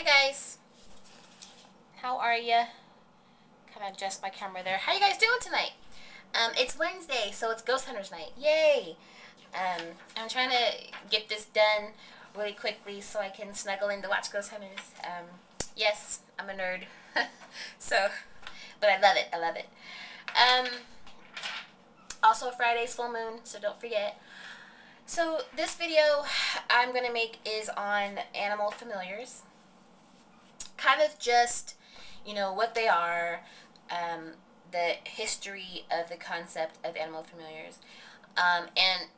Hi guys, how are ya? Kind of adjust my camera there. How you guys doing tonight? It's Wednesday, so it's Ghost Hunters night. Yay! I'm trying to get this done really quickly so I can snuggle in to watch Ghost Hunters. Yes, I'm a nerd, so, but I love it. I love it. Also Friday's full moon, so don't forget. So this video I'm gonna make is on animal familiars. Kind of just, what they are, the history of the concept of animal familiars, and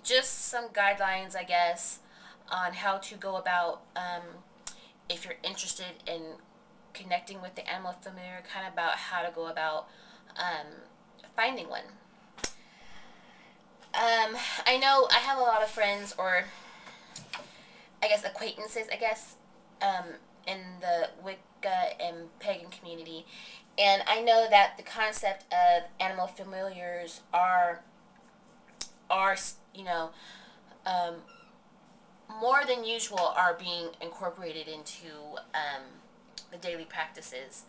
just some guidelines, I guess, on how to go about, if you're interested in connecting with the animal familiar, kind of about how to go about finding one. I know I have a lot of friends, or I guess acquaintances, in the Wicca and pagan community, and I know that the concept of animal familiars are more than usual are being incorporated into the daily practices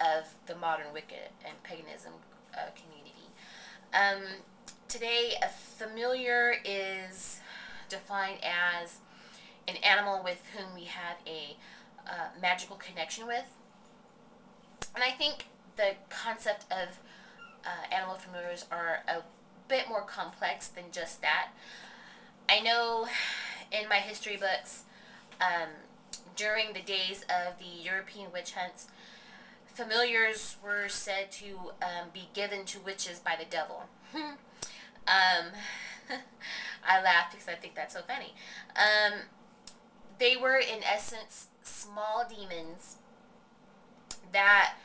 of the modern Wicca and paganism community. Today, a familiar is defined as an animal with whom we have a magical connection with. And I think the concept of animal familiars are a bit more complex than just that. I know in my history books, during the days of the European witch hunts, familiars were said to be given to witches by the devil. I laugh because I think that's so funny. They were, in essence, small demons that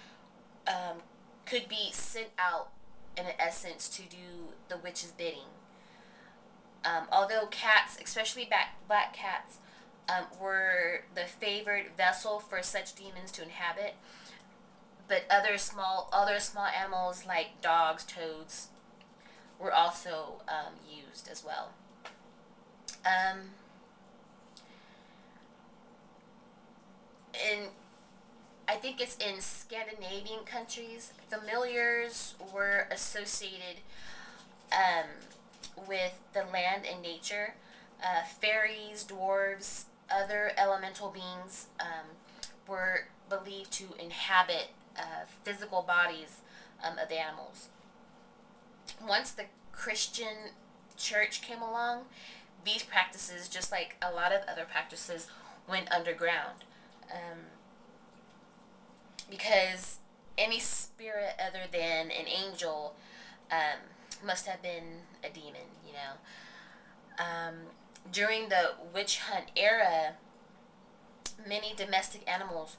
could be sent out, in essence, to do the witch's bidding. Although cats, especially black cats, were the favored vessel for such demons to inhabit, but other small animals like dogs, toads, were also used as well. And I think it's in Scandinavian countries, familiars were associated with the land and nature. Fairies, dwarves, other elemental beings were believed to inhabit physical bodies of the animals. Once the Christian church came along, these practices, just like a lot of other practices, went underground. Because any spirit other than an angel must have been a demon, During the witch hunt era, many domestic animals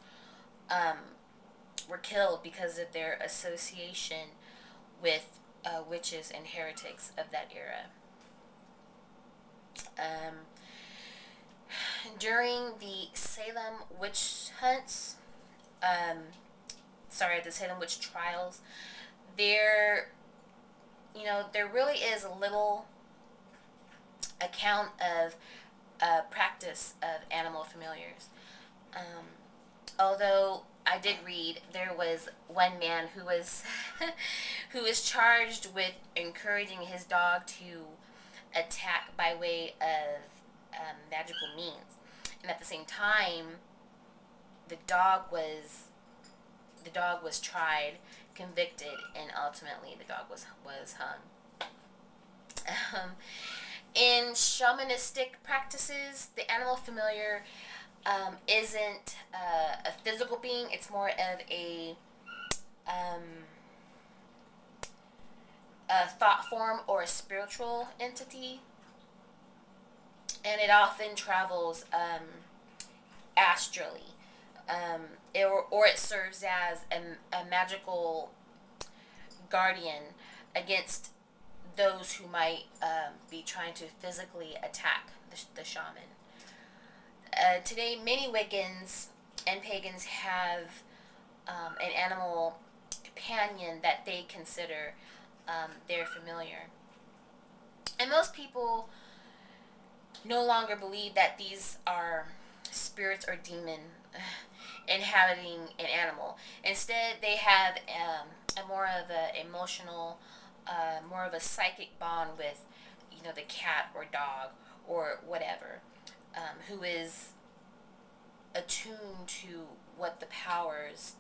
were killed because of their association with witches and heretics of that era. During the Salem witch hunts, the Salem witch trials, there really is little account of practice of animal familiars. Although I did read there was one man who was who was charged with encouraging his dog to attack by way of magical means, and at the same time, the dog was tried, convicted, and ultimately the dog was hung. In shamanistic practices, the animal familiar isn't a physical being. It's more of a thought form or a spiritual entity, and it often travels astrally. Or it serves as a magical guardian against those who might be trying to physically attack the shaman. Today, many Wiccans and pagans have an animal companion that they consider their familiar. And most people no longer believe that these are spirits or demon inhabiting an animal. Instead, they have a more of an emotional, more of a psychic bond with, you know, the cat or dog or whatever, who is attuned to what the powers,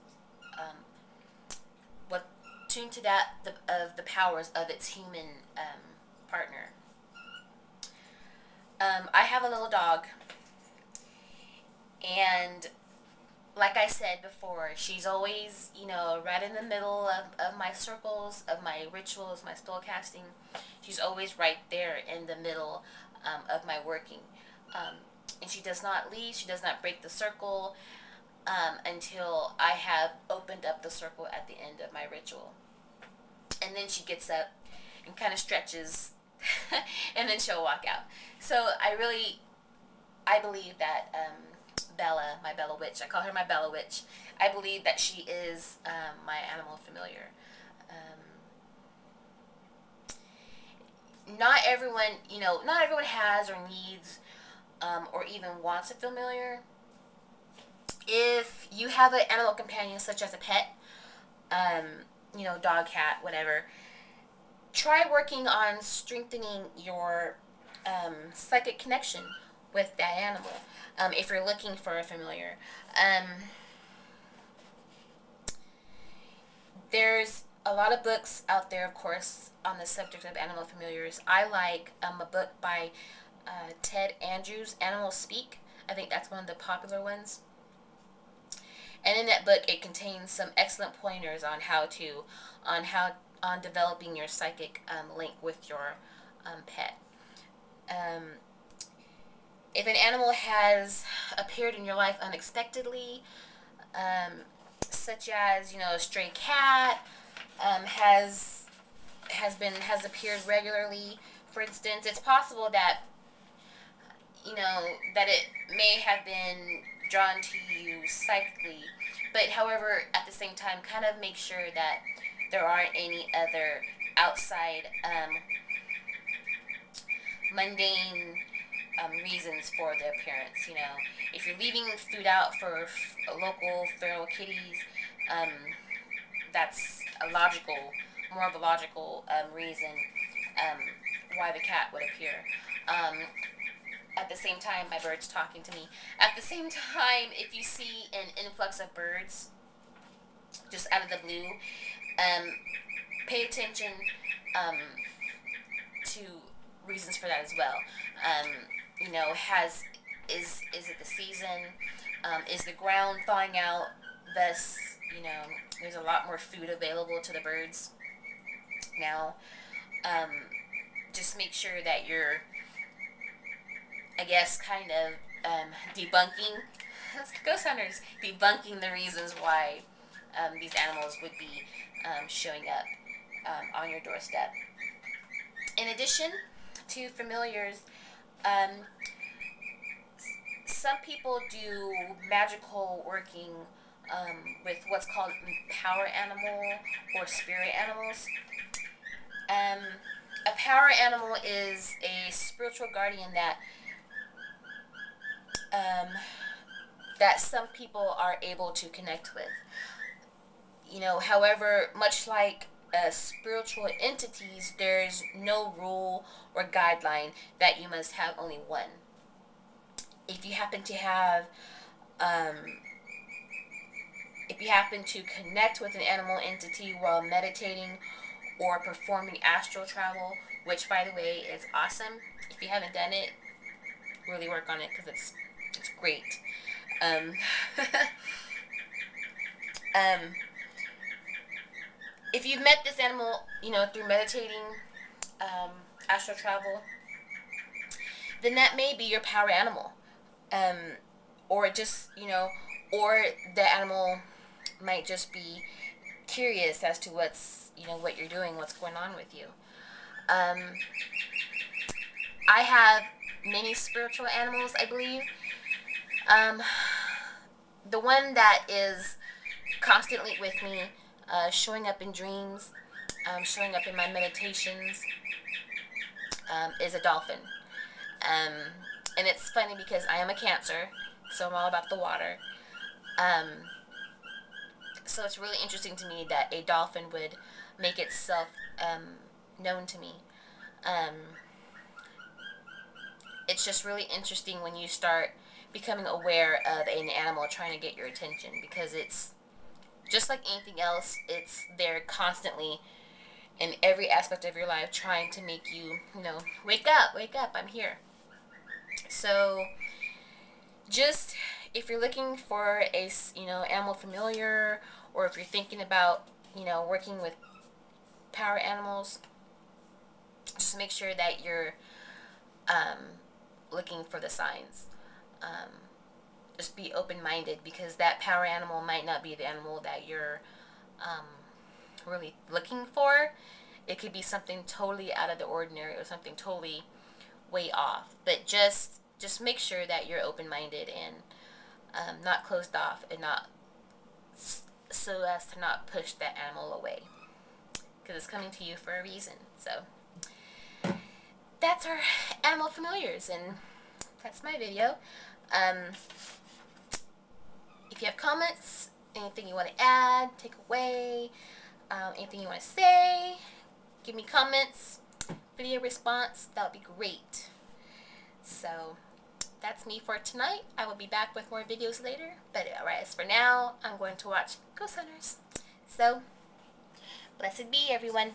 what tuned to that of the powers of its human partner. I have a little dog, and like I said before, she's always, you know, right in the middle of my circles, of my rituals, my spell casting. She's always right there in the middle of my working. And she does not leave, she does not break the circle until I have opened up the circle at the end of my ritual. And then she gets up and kind of stretches, and then she'll walk out. So I believe that Bella, my Bella Witch, I call her my Bella Witch. I believe that she is my animal familiar. Not everyone, you know, not everyone has or needs or even wants a familiar. If you have an animal companion, such as a pet, you know, dog, cat, whatever, try working on strengthening your psychic connection with that animal. If you're looking for a familiar, there's a lot of books out there, of course, on the subject of animal familiars. I like a book by Ted Andrews, Animal Speak. I think that's one of the popular ones. And in that book, it contains some excellent pointers on on developing your psychic link with your pet. If an animal has appeared in your life unexpectedly, such as, you know, a stray cat has appeared regularly, for instance, it's possible that, you know, that it may have been drawn to you psychically, but however, at the same time, kind of make sure that there aren't any other outside mundane reasons for the appearance. You know, if you're leaving food out for local feral kitties, that's more of a logical reason why the cat would appear. At the same time, my bird's talking to me. At the same time, if you see an influx of birds just out of the blue, pay attention to reasons for that as well. You know, is it the season? Is the ground thawing out? Thus, you know, there's a lot more food available to the birds now. Just make sure that you're, I guess, kind of debunking, ghost hunters, debunking the reasons why these animals would be showing up on your doorstep. In addition to familiars, some people do magical working with what's called power animal or spirit animals. A power animal is a spiritual guardian that that some people are able to connect with. You know, however, much like spiritual entities, there's no rule or guideline that you must have only one. If you happen to have, if you happen to connect with an animal entity while meditating or performing astral travel, which, by the way, is awesome. If you haven't done it, really work on it because it's great. If you've met this animal, you know, through meditating, astral travel, then that may be your power animal. Or just, you know, or the animal might just be curious as to what's, you know, what you're doing, what's going on with you. I have many spiritual animals, I believe. The one that is constantly with me, showing up in dreams, showing up in my meditations, is a dolphin. And it's funny because I am a Cancer, so I'm all about the water. So it's really interesting to me that a dolphin would make itself known to me. It's just really interesting when you start becoming aware of an animal trying to get your attention, because it's just like anything else. It's there constantly in every aspect of your life, trying to make you, wake up, I'm here. So just, if you're looking for a, animal familiar, or if you're thinking about, working with power animals, just make sure that you're looking for the signs. Just be open-minded, because that power animal might not be the animal that you're really looking for. It could be something totally out of the ordinary, or something totally way off. But just make sure that you're open-minded and not closed off, and not so as to not push that animal away, because it's coming to you for a reason. So that's our animal familiars, and that's my video. If you have comments, anything you want to add, take away, anything you want to say, give me comments, video response, that would be great. So that's me for tonight. I will be back with more videos later, but alright, as for now, I'm going to watch Ghost Hunters. So blessed be, everyone.